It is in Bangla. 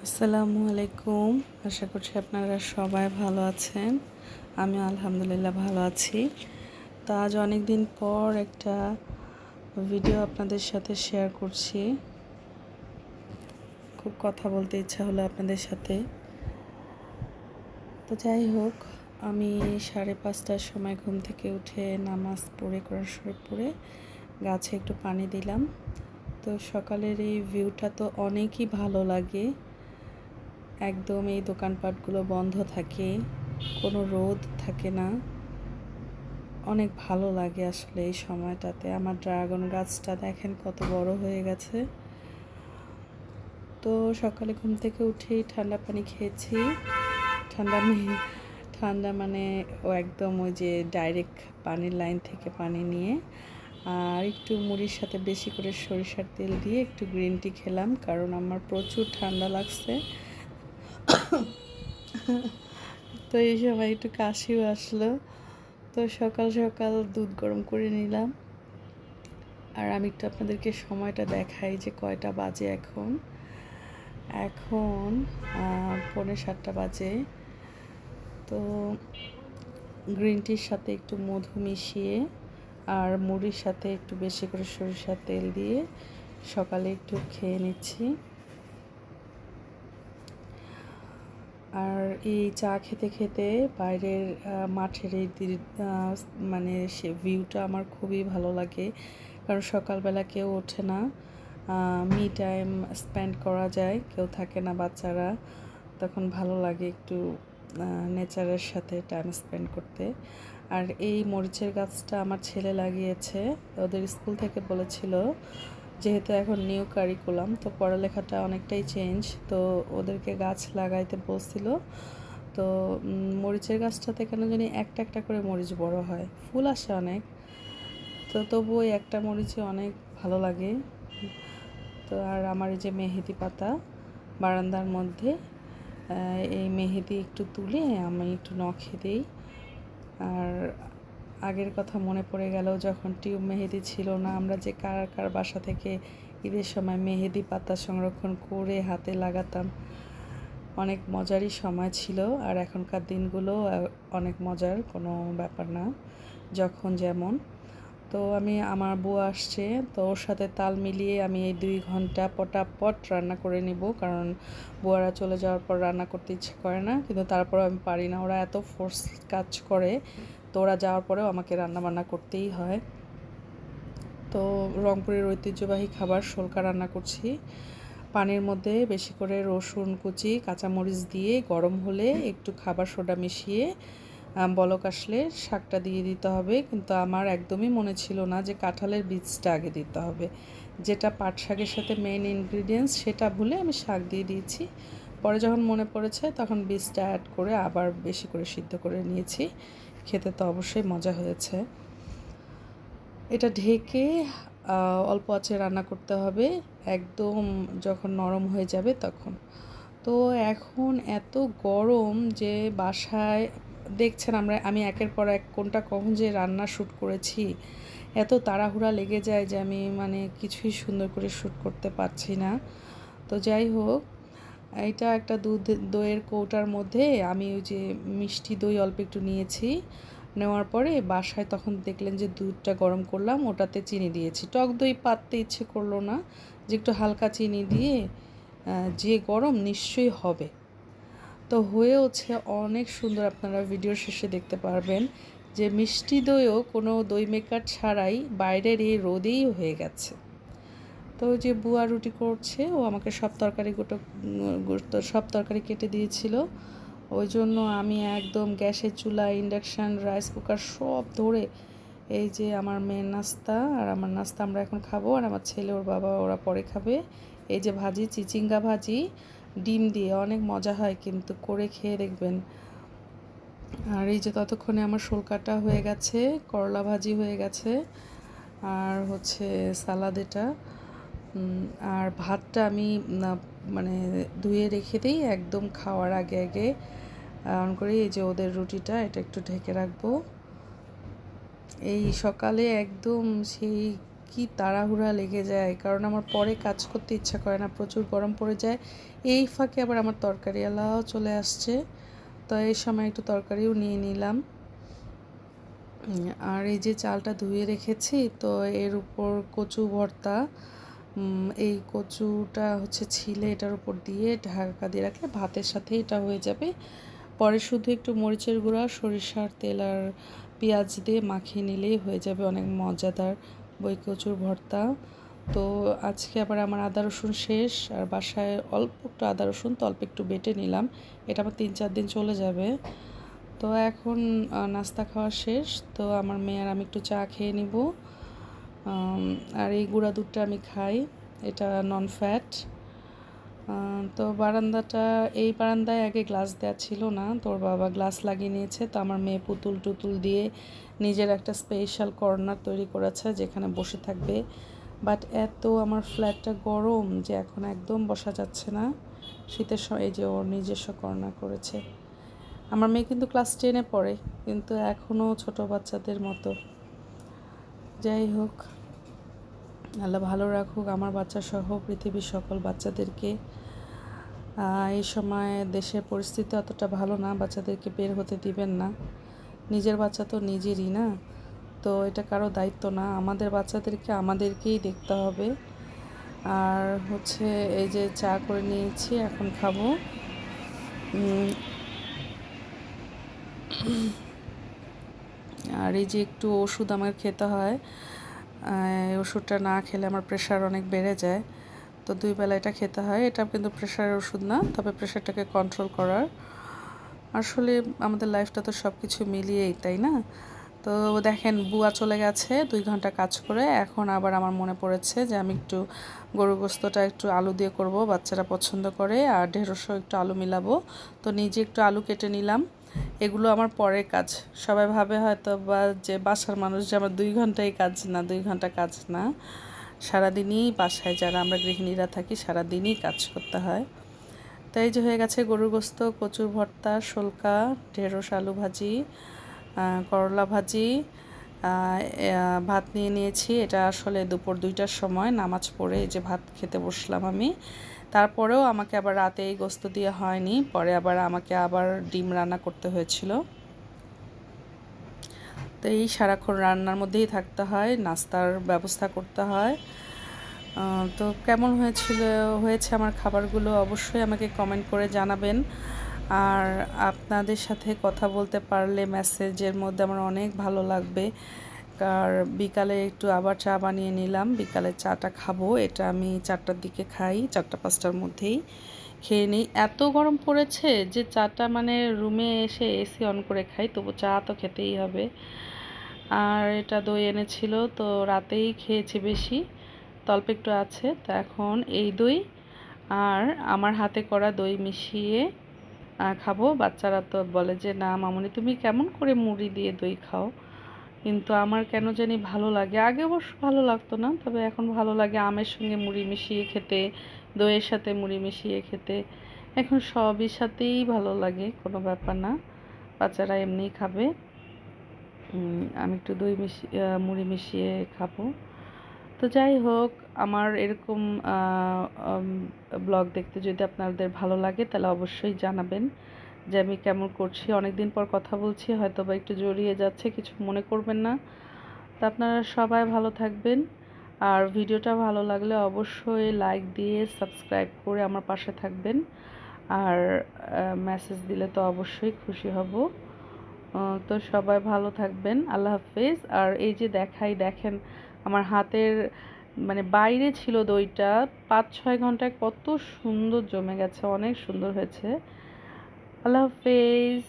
আসসালামু আলাইকুম। আশা করছি আপনারা সবাই ভালো আছেন। আমি আলহামদুলিল্লাহ ভালো আছি। তো আজ অনেক দিন পর একটা ভিডিও আপনাদের সাথে শেয়ার করছি। খুব কথা বলতে ইচ্ছা হলো আপনাদের সাথে। তো যাই হোক, আমি 5:30টার সময় ঘুম থেকে উঠে নামাজ পড়ে কোরআন শরীফ পড়ে গাছে একটু পানি দিলাম। তো সকালের এই ভিউটা তো অনেকই ভালো লাগে। একদম এই দোকানপাটগুলো বন্ধ থাকে, কোনো রোদ থাকে না। অনেক ভালো লাগে আসলে এই সময়টাতে। আমার ড্রাগন গাছটা দেখেন কত বড় হয়ে গেছে। তো সকালে ঘুম থেকে উঠেই ঠান্ডা পানি খেয়েছি। ঠান্ডা মানে ও একদম ওই যে ডাইরেক্ট পানির লাইন থেকে পানি নিয়ে, আর একটু মুড়ির সাথে বেশি করে সরিষার তেল দিয়ে একটু গ্রিন টি খেলাম, কারণ আমার প্রচুর ঠান্ডা লাগছে। তো এই সময় একটু কাশিও আসলো। তো সকাল সকাল দুধ গরম করে নিলাম। আর আমি একটু আপনাদেরকে সময়টা দেখাই যে কয়টা বাজে এখন। এখন 6:45 বাজে। তো গ্রিন টির সাথে একটু মধু মিশিয়ে আর মুড়ির সাথে একটু বেশি করে সরিষার তেল দিয়ে সকালে একটু খেয়ে নিচ্ছি। আর এই চা খেতে খেতে বাইরের মাঠের এই মানে সে ভিউটা আমার খুবই ভালো লাগে, কারণ সকালবেলা কেউ ওঠে না, মি টাইম স্পেন্ড করা যায়, কেউ থাকে না বাচ্চারা, তখন ভালো লাগে একটু নেচারের সাথে টাইম স্পেন্ড করতে। আর এই মরিচের গাছটা আমার ছেলে লাগিয়েছে। ওদের স্কুল থেকে বলেছিল, যেহেতু এখন নিউ কারিকুলাম, তো পড়ালেখাটা অনেকটাই চেঞ্জ, তো ওদেরকে গাছ লাগাইতে বলছিল। তো মরিচের গাছটাতে কেন জানি একটা একটা করে মরিচ বড় হয়, ফুল আসে অনেক, তো তবুও একটা মরিচে অনেক ভালো লাগে। তো আর আমার এই যে মেহেদি পাতা বারান্দার মধ্যে, এই মেহেদি একটু তুলে আমি একটু নখে দিই। আর আগের কথা মনে পড়ে গেল, যখন টিউব মেহেদি ছিল না, আমরা যে কার কার বাসা থেকে ঈদের সময় মেহেদি পাতা সংরক্ষণ করে হাতে লাগাতাম। অনেক মজারই সময় ছিল। আর এখনকার দিনগুলো অনেক মজার, কোনো ব্যাপার না, যখন যেমন। তো আমার বউ আসছে, তো ওর সাথে তাল মিলিয়ে আমি এই 2 ঘন্টা পটাপট রান্না করে নিব, কারণ বুয়ারা চলে যাওয়ার পর রান্না করতে ইচ্ছে করে না, কিন্তু তারপরেও আমি পারি না, ওরা এত ফোর্স কাজ করে, তো ওরা যাওয়ার পরেও আমাকে রান্না বান্না করতেই হয়। তো রংপুরের ঐতিহ্যবাহী খাবার শোলকা রান্না করছি। পানির মধ্যে বেশি করে রসুন কুচি, কাঁচামরিচ দিয়ে গরম হলে একটু খাবার সোডা মিশিয়ে বলক আসলে শাকটা দিয়ে দিতে হবে। কিন্তু আমার একদমই মনে ছিল না যে কাঁঠালের বীজটা আগে দিতে হবে, যেটা পাট শাকের সাথে মেইন ইনগ্রিডিয়েন্টস, সেটা ভুলে আমি শাক দিয়ে দিয়েছি। পরে যখন মনে পড়েছে তখন বীজটা অ্যাড করে আবার বেশি করে সিদ্ধ করে নিয়েছি। খেতে তো অবশ্যই মজা হয়েছে। এটা ঢেকে অল্প আঁচে রান্না করতে হবে, একদম যখন নরম হয়ে যাবে তখন। তো এখন এত গরম যে বাসায় দেখছেন আমি একের পর এক কোনটা কখন যে রান্না শ্যুট করেছি, এত তাড়াহুড়া লেগে যায় যে আমি মানে কিছুই সুন্দর করে শ্যুট করতে পারছি না। তো যাই হোক, এটা একটা দইয়ের কৌটার মধ্যে আমি ওই যে মিষ্টি দই অল্প একটু নিয়েছি। নেওয়ার পরে বাসায় তখন দেখলেন যে দুধটা গরম করলাম, ওটাতে চিনি দিয়েছি। টক দই পাততে ইচ্ছে করলো না, যে একটু হালকা চিনি দিয়ে যে গরম নিশ্চয়ই হবে। তো হয়েওছে অনেক সুন্দর, আপনারা ভিডিওর শেষে দেখতে পারবেন যে মিষ্টি দইও কোনো দই মেকার ছাড়াই বাইরের এই রোদেই হয়ে গেছে। তো ওই যে বুয়া রুটি করছে, ও আমাকে সব তরকারি কেটে দিয়েছিল। ওই জন্য আমি একদম গ্যাসের চুলা, ইন্ডাকশান, রাইস কুকার সব ধরে, এই যে আমার মেয়ের নাস্তা আর আমার নাস্তা আমরা এখন খাবো, আর আমার ছেলে ওর বাবা ওরা পরে খাবে। এই যে ভাজি, চিচিঙ্গা ভাজি ডিম দিয়ে, অনেক মজা হয় কিন্তু, করে খেয়ে দেখবেন। আর এই যে ততক্ষণে আমার শোলকাটা হয়ে গেছে, করলা ভাজি হয়ে গেছে, আর হচ্ছে সালাদ এটা। আর ভাতটা আমি মানে ধুয়ে রেখে দিই একদম খাওয়ার আগে আগে অন করি। এই যে ওদের রুটিটা, এটা একটু ঢেকে রাখবো। এই সকালে একদম সেই কি তাড়াহুড়া লেগে যায়, কারণ আমার পরে কাজ করতে ইচ্ছা করে না, প্রচুর গরম পড়ে যায়। এই ফাঁকে আবার আমার তরকারিওয়ালাও চলে আসছে, তো এই সময় একটু তরকারিও নিয়ে নিলাম। আর এই যে চালটা ধুয়ে রেখেছি, তো এর উপর কচু ভর্তা, এই কচুটা হচ্ছে ছিলে এটার উপর দিয়ে ঢাকা দিয়ে রাখলে ভাতের সাথে এটা হয়ে যাবে। পরে শুধু একটু মরিচের গুঁড়া, সরিষার তেল আর পেঁয়াজ দিয়ে মাখিয়ে নিলেই হয়ে যাবে অনেক মজাদার বই কচুর ভর্তা। তো আজকে আবার আমার আদা রসুন শেষ, আর বাসায় অল্প একটু আদা রসুন তো অল্প একটু বেটে নিলাম, এটা আমার 3-4 দিন চলে যাবে। তো এখন নাস্তা খাওয়া শেষ, তো আমার মেয়ে আর আমি একটু চা খেয়ে নিব। আর এই গুঁড়া দুধটা আমি খাই, এটা নন ফ্যাট। তো এই বারান্দায় আগে গ্লাস দেওয়া ছিল না, তোর বাবা গ্লাস লাগিয়ে নিয়েছে। তো আমার মেয়ে পুতুল টুতুল দিয়ে নিজের একটা স্পেশাল কর্নার তৈরি করেছে যেখানে বসে থাকবে। বাট এত আমার ফ্ল্যাটটা গরম যে এখন একদম বসা যাচ্ছে না। শীতের সময় এই যে ওর নিজস্ব কর্নার করেছে। আমার মেয়ে কিন্তু ক্লাস 10-এ পড়ে, কিন্তু এখনও ছোট বাচ্চাদের মতো। যাই হোক, আল্লাহ ভালো রাখুক আমার বাচ্চা সহ পৃথিবীর সকল বাচ্চাদেরকে। এই সময় দেশের পরিস্থিতি অতটা ভালো না, বাচ্চাদেরকে বের হতে দিবেন না। নিজের বাচ্চা তো নিজেরই না, তো এটা কারো দায়িত্ব না, আমাদের বাচ্চাদেরকে আমাদেরকেই দেখতে হবে। আর হচ্ছে এই যে চা করে নিয়েছি, এখন খাবো। আর এই যে একটু ওষুধ আমার খেতে হয়, ওষুধটা না খেলে আমার প্রেশার অনেক বেড়ে যায়, তো 2 বেলা এটা খেতে হয়। এটা কিন্তু প্রেশারের ওষুধ না, তবে প্রেশারটাকে কন্ট্রোল করার। আসলে আমাদের লাইফটা তো সব কিছু মিলিয়েই, তাই না? তো দেখেন বুয়া চলে গেছে 2 ঘন্টা কাজ করে, এখন আবার আমার মনে পড়েছে যে আমি একটু গরুর গোস্তটা একটু আলু দিয়ে করব, বাচ্চারা পছন্দ করে, আর ঢেঁড়সও একটু আলু মিলাবো। তো নিজে একটু আলু কেটে নিলাম। এগুলো আমার পরের কাজ। সবাই ভাবে হয়তো বা যে বাসার মানুষ যে আমার 2 ঘন্টাই কাজ, না 2 ঘন্টা কাজ না, সারাদিনই বাসায় যারা আমরা গৃহিণীরা থাকি সারাদিনই কাজ করতে হয়। তাই যে হয়ে গেছে গরুর গোস্ত, কচুর ভর্তা, শোলকা, ঢেঁড়স আলু ভাজি, করলা ভাজি, ভাত নিয়ে নিয়েছি। এটা আসলে দুপুর 2টার সময় নামাজ পড়ে এই যে ভাত খেতে বসলাম আমি। তারপরেও আমাকে আবার রাতে এই গোস্ত দিয়ে হয়নি, পরে আবার আমাকে আবার ডিম রান্না করতে হয়েছিল। তো এই সারাক্ষণ রান্নার মধ্যেই থাকতে হয়, নাস্তার ব্যবস্থা করতে হয়। তো কেমন হয়েছে আমার খাবারগুলো অবশ্যই আমাকে কমেন্ট করে জানাবেন। আর আপনাদের সাথে কথা বলতে পারলে মেসেজের মধ্যে আমার অনেক ভালো লাগবে। আর বিকালে একটু আবার চা বানিয়ে নিলাম, বিকালে চাটা খাবো। এটা আমি 4টার দিকে খাই, 4টা-5টার মধ্যেই খেয়ে নিই। এত গরম পড়েছে যে চাটা মানে রুমে এসে এসি অন করে খাই, তবু চা তো খেতেই হবে। আর এটা দই এনেছিল, তো রাতেই খেয়েছি বেশি, তো অল্প একটু আছে। তো এখন এই দই আর আমার হাতে করা দই মিশিয়ে খাবো। বাচ্চারা তো বলে যে না মামুনি তুমি কেমন করে মুড়ি দিয়ে দই খাও, কিন্তু আমার কেন জানি ভালো লাগে। আগে অবশ্য ভালো লাগতো না, তবে এখন ভালো লাগে আমের সঙ্গে মুড়ি মিশিয়ে খেতে, দইয়ের সাথে মুড়ি মিশিয়ে খেতে। এখন সবই সাথেই ভালো লাগে, কোনো ব্যাপার না, বাচ্চারা এমনিই খাবে। আমি একটু মুড়ি মিশিয়ে খাবো। তো যাই হোক, আমার এরকম ব্লগ দেখতে যদি আপনাদের ভালো লাগে তাহলে অবশ্যই জানাবেন যে আমি কেমন করছি। অনেক দিন পর কথা বলছি, হয়তো বা একটু জড়িয়ে যাচ্ছে, কিছু মনে করবেন না। তো আপনারা সবাই ভালো থাকবেন, আর ভিডিওটা ভালো লাগলে অবশ্যই লাইক দিয়ে সাবস্ক্রাইব করে আমার পাশে থাকবেন, আর মেসেজ দিলে তো অবশ্যই খুশি হব। তো সবাই ভালো থাকবেন, আল্লাহ হাফেজ। আর এই যে দেখেন আমার হাতের মানে বাইরে ছিল দইটা, 5-6 ঘন্টায় কত সুন্দর জমে গেছে, অনেক সুন্দর হয়েছে। আল্লাহ হাফেজ।